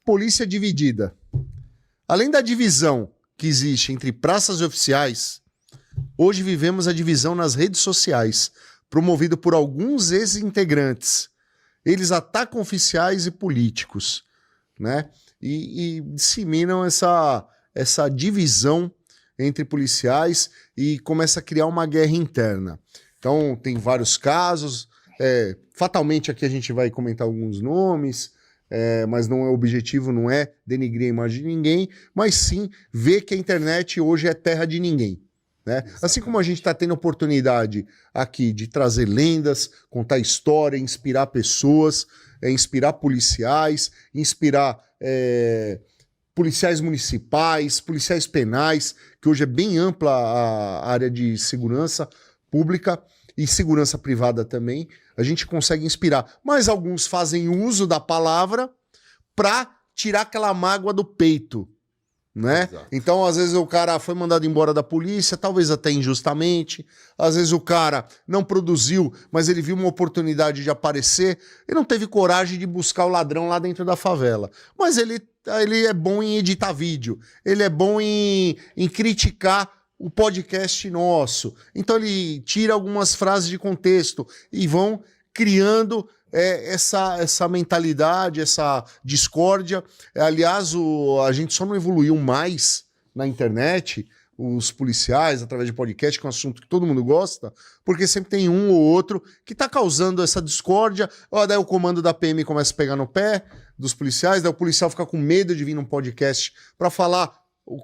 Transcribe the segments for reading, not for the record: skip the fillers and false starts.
Polícia dividida. Além da divisão que existe entre praças e oficiais, hoje vivemos a divisão nas redes sociais, promovido por alguns ex-integrantes. Eles atacam oficiais e políticos, né? E disseminam essa divisão entre policiais e começa a criar uma guerra interna. Então, tem vários casos. Fatalmente aqui a gente vai comentar alguns nomes, mas não é o objetivo, não é denigrir a imagem de ninguém, mas sim ver que a internet hoje é terra de ninguém. Né? Assim como a gente está tendo oportunidade aqui de trazer lendas, contar história, inspirar pessoas, inspirar policiais, inspirar policiais municipais, policiais penais, que hoje é bem ampla a área de segurança pública e segurança privada também, a gente consegue inspirar. Mas alguns fazem uso da palavra para tirar aquela mágoa do peito, né? Exato. Então, às vezes o cara foi mandado embora da polícia, talvez até injustamente, às vezes o cara não produziu, mas ele viu uma oportunidade de aparecer e não teve coragem de buscar o ladrão lá dentro da favela. Mas ele é bom em editar vídeo, ele é bom em criticar o podcast nosso. Então ele tira algumas frases de contexto e vão criando essa mentalidade, essa discórdia. Aliás, a gente só não evoluiu mais na internet, os policiais, através de podcast, que é um assunto que todo mundo gosta, porque sempre tem um ou outro que está causando essa discórdia. Daí o comando da PM começa a pegar no pé dos policiais, daí o policial fica com medo de vir num podcast para falar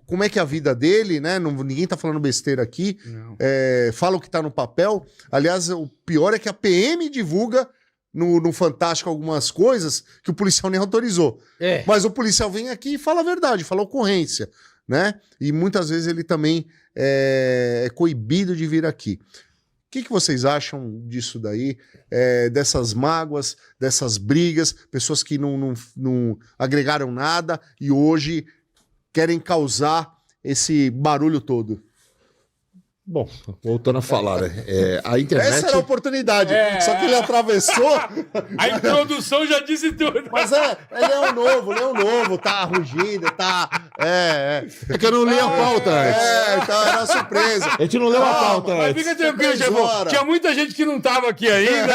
como é que é a vida dele, né? Ninguém tá falando besteira aqui. Fala o que tá no papel. Aliás, o pior é que a PM divulga no Fantástico algumas coisas que o policial nem autorizou. Mas o policial vem aqui e fala a verdade, fala a ocorrência, né? E muitas vezes ele também é coibido de vir aqui. O que vocês acham disso daí? Dessas mágoas, dessas brigas, pessoas que não agregaram nada e hoje querem causar esse barulho todo? Bom, voltando a falar, né? A internet... Essa era a oportunidade, só que ele atravessou... A introdução já disse tudo. Mas ele é um novo, tá rugido, tá... É que eu não li a pauta antes. Então era surpresa. A gente não leu a pauta mas antes. fica tranquilo, Chefão. Tinha muita gente que não tava aqui ainda.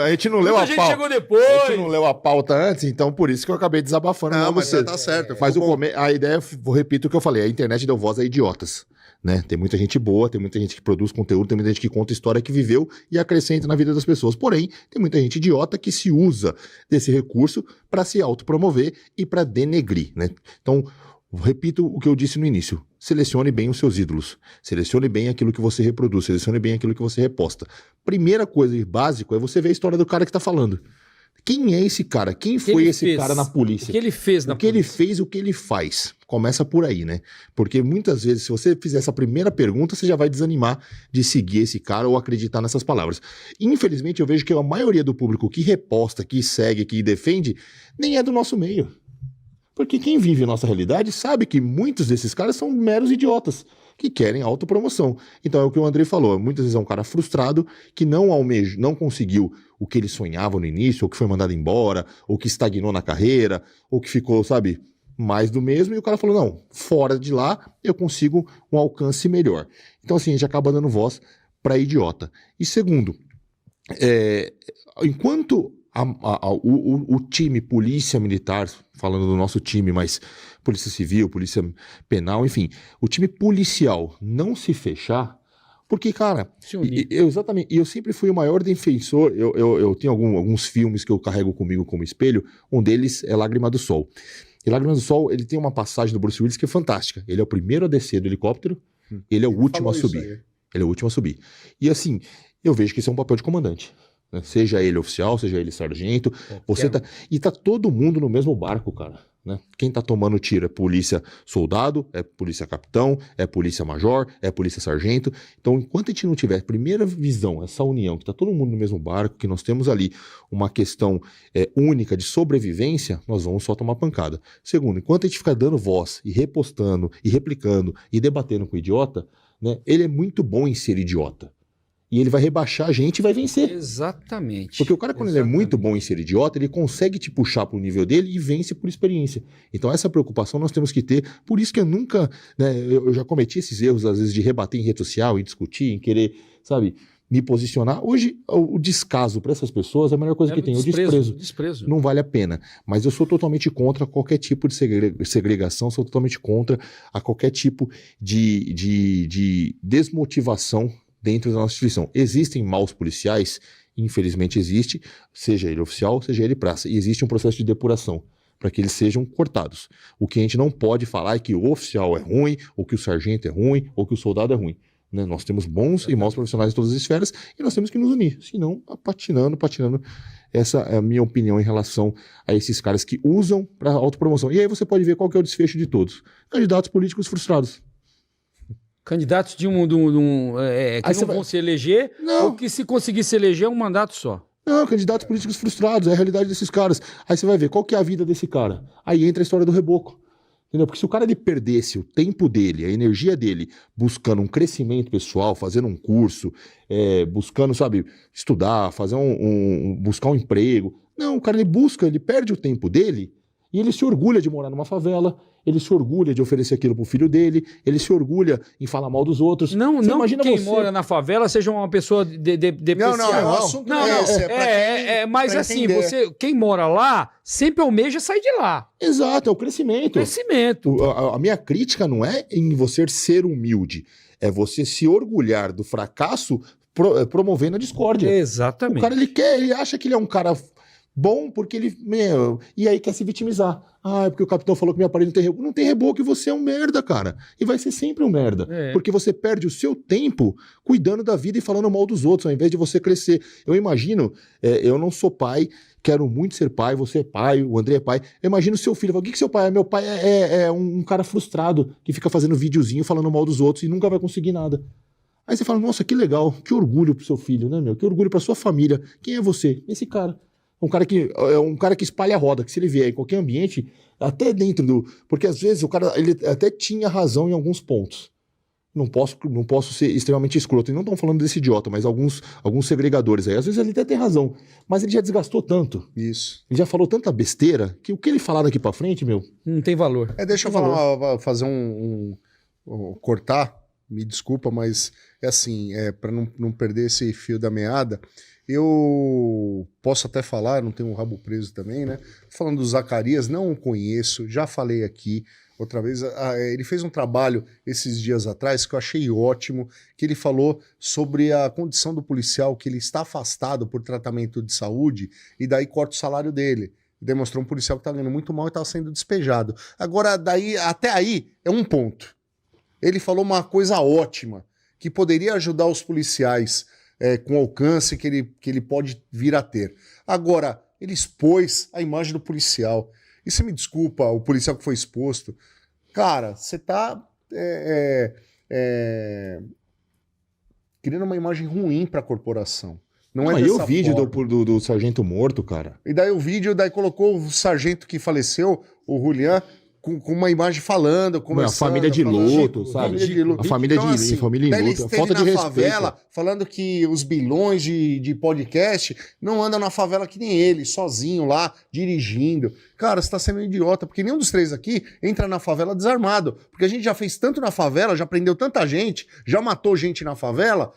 A gente não leu a pauta. Muita gente chegou depois. A gente não leu a pauta antes, então por isso que eu acabei desabafando. Não, mas tá certo. Mas a ideia, vou repetir o que eu falei, a internet deu voz a idiotas. Né? Tem muita gente boa, tem muita gente que produz conteúdo, tem muita gente que conta história que viveu e acrescenta na vida das pessoas. Porém, tem muita gente idiota que se usa desse recurso para se autopromover e para denegrir, né? Então, repito o que eu disse no início. Selecione bem os seus ídolos. Selecione bem aquilo que você reproduz. Selecione bem aquilo que você reposta. Primeira coisa básico é você ver a história do cara que está falando. Quem é esse cara? Quem foi esse cara na polícia? O que ele fez na polícia? O que ele fez, o que ele faz. Começa por aí, né? Porque muitas vezes, se você fizer essa primeira pergunta, você já vai desanimar de seguir esse cara ou acreditar nessas palavras. Infelizmente, eu vejo que a maioria do público que reposta, que segue, que defende, nem é do nosso meio. Porque quem vive a nossa realidade sabe que muitos desses caras são meros idiotas que querem autopromoção. Então é o que o Andrei falou, muitas vezes é um cara frustrado que não conseguiu o que ele sonhava no início, ou que foi mandado embora, ou que estagnou na carreira, ou que ficou, sabe, mais do mesmo, e o cara falou, não, fora de lá eu consigo um alcance melhor. Então assim, a gente acaba dando voz para idiota. E segundo, enquanto o time polícia militar, falando do nosso time, mas polícia civil, polícia penal, enfim, o time policial não se fechar, porque, cara, exatamente, e eu sempre fui o maior defensor, eu tenho alguns filmes que eu carrego comigo como espelho, um deles é Lágrima do Sol. E Lágrima do Sol, ele tem uma passagem do Bruce Willis que é fantástica. Ele é o primeiro a descer do helicóptero, ele é o último a subir. Ele é o último a subir. E assim, eu vejo que esse é um papel de comandante. Né? Seja ele oficial, seja ele sargento, e tá todo mundo no mesmo barco, cara. Né? Quem tá tomando tiro é polícia soldado, é polícia capitão, é polícia major, é polícia sargento. Então, enquanto a gente não tiver a primeira visão, essa união, que tá todo mundo no mesmo barco, que nós temos ali uma questão única de sobrevivência, nós vamos só tomar pancada. Segundo, enquanto a gente ficar dando voz e repostando, e replicando, e debatendo com o idiota, né, ele é muito bom em ser idiota. E ele vai rebaixar a gente e vai vencer. Exatamente. Porque o cara, quando ele é muito bom em ser idiota, ele consegue te puxar para o nível dele e vence por experiência. Então essa preocupação nós temos que ter. Por isso que eu nunca, né, eu já cometi esses erros, às vezes, de rebater em rede social, em discutir, em querer, sabe, me posicionar. Hoje, o descaso para essas pessoas é a melhor coisa que tem. O desprezo. Não vale a pena. Mas eu sou totalmente contra qualquer tipo de segregação, sou totalmente contra a qualquer tipo de desmotivação dentro da nossa instituição. Existem maus policiais, infelizmente existe, seja ele oficial, seja ele praça. E existe um processo de depuração para que eles sejam cortados. O que a gente não pode falar é que o oficial é ruim, ou que o sargento é ruim, ou que o soldado é ruim. Né? Nós temos bons e maus profissionais em todas as esferas e nós temos que nos unir. Senão, patinando. Essa é a minha opinião em relação a esses caras que usam para autopromoção. E aí você pode ver qual que é o desfecho de todos. Candidatos políticos frustrados. Candidatos que não vão se eleger, ou que se conseguir se eleger é um mandato só. Não, candidatos políticos frustrados, é a realidade desses caras. Aí você vai ver qual que é a vida desse cara. Aí entra a história do reboco. Entendeu? Porque se o cara ele perdesse o tempo dele, a energia dele, buscando um crescimento pessoal, fazendo um curso, buscando, sabe, estudar, fazer buscar um emprego. Não, o cara ele perde o tempo dele e ele se orgulha de morar numa favela, ele se orgulha de oferecer aquilo pro filho dele, ele se orgulha em falar mal dos outros. Não que quem mora na favela seja uma pessoa depreciada. Não, o assunto não é esse. Mas assim, quem mora lá sempre almeja sair de lá. Exato, é o crescimento. A minha crítica não é em você ser humilde, é você se orgulhar do fracasso promovendo a discórdia. Exatamente. O cara, ele acha que ele é um cara bom porque ele, e aí quer se vitimizar. É porque o capitão falou que minha parede não tem reboco. Não tem reboco e você é um merda, cara. E vai ser sempre um merda. Porque você perde o seu tempo cuidando da vida e falando mal dos outros, ao invés de você crescer. Eu imagino, eu não sou pai, quero muito ser pai, você é pai, o André é pai. Eu imagino o seu filho, o que seu pai é? Meu pai é um cara frustrado, que fica fazendo videozinho falando mal dos outros e nunca vai conseguir nada. Aí você fala, nossa, que legal, que orgulho pro seu filho, né, meu? Que orgulho pra sua família. Quem é você? Esse cara. É um cara que espalha a roda, que se ele vier em qualquer ambiente, até dentro do... Porque às vezes o cara ele até tinha razão em alguns pontos. Não posso ser extremamente escroto. E não estão falando desse idiota, mas alguns segregadores aí. Às vezes ele até tem razão, mas ele já desgastou tanto. Isso. Ele já falou tanta besteira que o que ele falar daqui pra frente, meu... Não tem valor. Deixa eu fazer cortar, me desculpa, mas é assim, para não perder esse fio da meada... Eu posso até falar, não tenho um rabo preso também, né? Falando do Zacarias, não o conheço, já falei aqui outra vez. Ele fez um trabalho esses dias atrás que eu achei ótimo, que ele falou sobre a condição do policial, que ele está afastado por tratamento de saúde e daí corta o salário dele. Demonstrou um policial que está ganhando muito mal e está sendo despejado. Agora, até aí é um ponto. Ele falou uma coisa ótima, que poderia ajudar os policiais com alcance que ele pode vir a ter. Agora, ele expôs a imagem do policial. E você me desculpa, o policial que foi exposto. Cara, você tá criando uma imagem ruim para a corporação. Não é aí o vídeo do sargento morto, cara. E daí o vídeo, colocou o sargento que faleceu, o Julián, com uma imagem falando, a família de luto, sabe? A família então, assim, família em luto. Falta de respeito. Favela, falando que os bilhões de podcast não andam na favela que nem ele, sozinho lá, dirigindo. Cara, você tá sendo um idiota, porque nenhum dos três aqui entra na favela desarmado. Porque a gente já fez tanto na favela, já prendeu tanta gente, já matou gente na favela,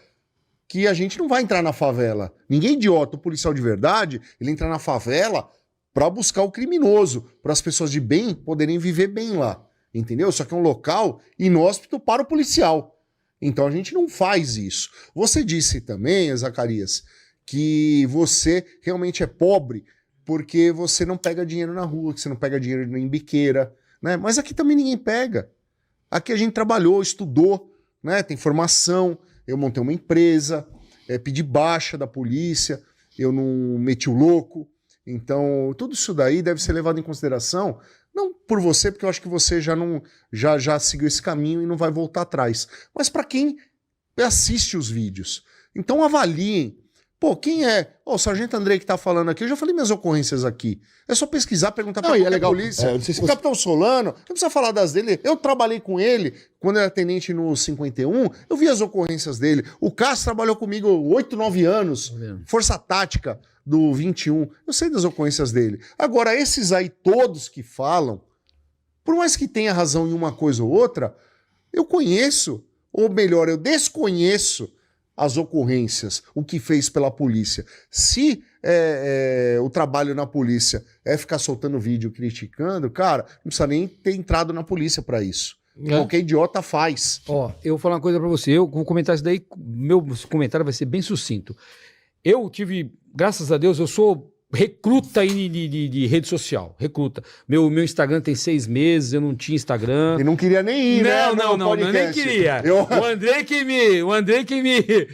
que a gente não vai entrar na favela. Ninguém é idiota, o policial de verdade, ele entra na favela para buscar o criminoso, para as pessoas de bem poderem viver bem lá, entendeu? Só que é um local inóspito para o policial. Então a gente não faz isso. Você disse também, Zacarias, que você realmente é pobre porque você não pega dinheiro na rua, que você não pega dinheiro em biqueira, né? Mas aqui também ninguém pega. Aqui a gente trabalhou, estudou, né? Tem formação, eu montei uma empresa, pedi baixa da polícia, eu não meti o louco. Então, tudo isso daí deve ser levado em consideração, não por você, porque eu acho que você já seguiu esse caminho e não vai voltar atrás, mas para quem assiste os vídeos. Então, avaliem, Pô, quem é? Ó, o Sargento Andrei que tá falando aqui, eu já falei minhas ocorrências aqui. É só pesquisar, perguntar pra qualquer polícia. não sei se o Capitão Solano, não precisa falar das dele. Eu trabalhei com ele quando eu era tenente no 51, eu vi as ocorrências dele. O Cássio trabalhou comigo 8, 9 anos, Força Tática do 21. Eu sei das ocorrências dele. Agora, esses aí todos que falam, por mais que tenha razão em uma coisa ou outra, eu conheço, ou melhor, eu desconheço as ocorrências, o que fez pela polícia. Se o trabalho na polícia é ficar soltando vídeo criticando, cara, não precisa nem ter entrado na polícia para isso. Qualquer idiota faz. Ó, eu vou falar uma coisa para você, eu vou comentar isso daí, meu comentário vai ser bem sucinto. Eu tive, graças a Deus, eu sou recruta de rede social, recruta. Meu Instagram tem 6 meses, eu não tinha Instagram. E não queria nem ir, né? Não, eu nem queria. O Andrei que me...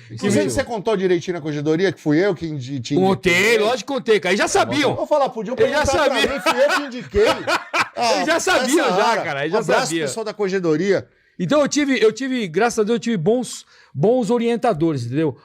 Não sei se você contou direitinho na corregedoria, que fui eu que tinha... Contei, lógico que contei, cara. Eles já sabiam. Vou falar, podiam perguntar pra mim, fui eu que indiquei. Eles já sabiam, cara. Eles já abraço sabiam. Pessoal da corregedoria. Então eu tive, graças a Deus, eu tive bons orientadores, entendeu?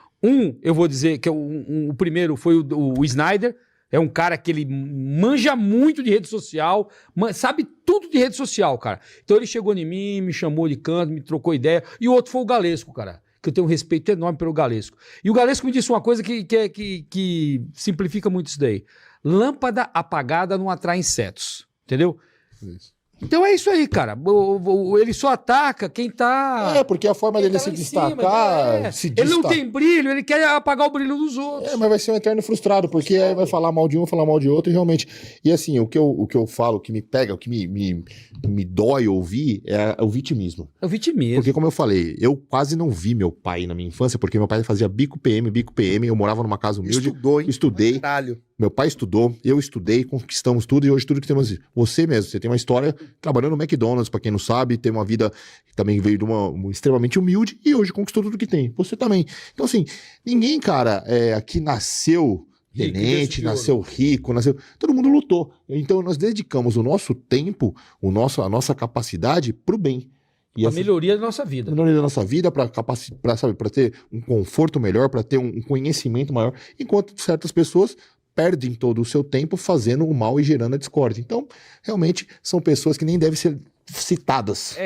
Eu vou dizer que o primeiro foi o Snyder. É um cara que ele manja muito de rede social, sabe tudo de rede social, cara. Então ele chegou em mim, me chamou de canto, me trocou ideia. E o outro foi o Galesco, cara, que eu tenho um respeito enorme pelo Galesco. E o Galesco me disse uma coisa que simplifica muito isso daí. Lâmpada apagada não atrai insetos, entendeu? Isso. Então é isso aí, cara. Ele só ataca quem tá... porque a forma dele se destacar... Ele não tem brilho, ele quer apagar o brilho dos outros. Mas vai ser um eterno frustrado, porque aí vai falar mal de um, falar mal de outro, e realmente... E assim, o que eu falo, o que me pega, o que me dói ouvir é o vitimismo. É o vitimismo. Porque, como eu falei, eu quase não vi meu pai na minha infância, porque meu pai fazia bico PM, eu morava numa casa humilde. Estudou, hein? Estudei. Caralho. Meu pai estudou, eu estudei, conquistamos tudo, e hoje tudo que temos... Você mesmo, você tem uma história trabalhando no McDonald's, pra quem não sabe, tem uma vida que também veio de uma extremamente humilde, e hoje conquistou tudo que tem. Você também. Então, assim, ninguém, cara, aqui nasceu tenente, nasceu rico, todo mundo lutou. Então, nós dedicamos o nosso tempo, a nossa capacidade pro bem. E a melhoria da nossa vida. A melhoria da nossa vida, para ter um conforto melhor, para ter um conhecimento maior, enquanto certas pessoas perdem todo o seu tempo fazendo o mal e gerando a discórdia. Então, realmente, são pessoas que nem devem ser citadas.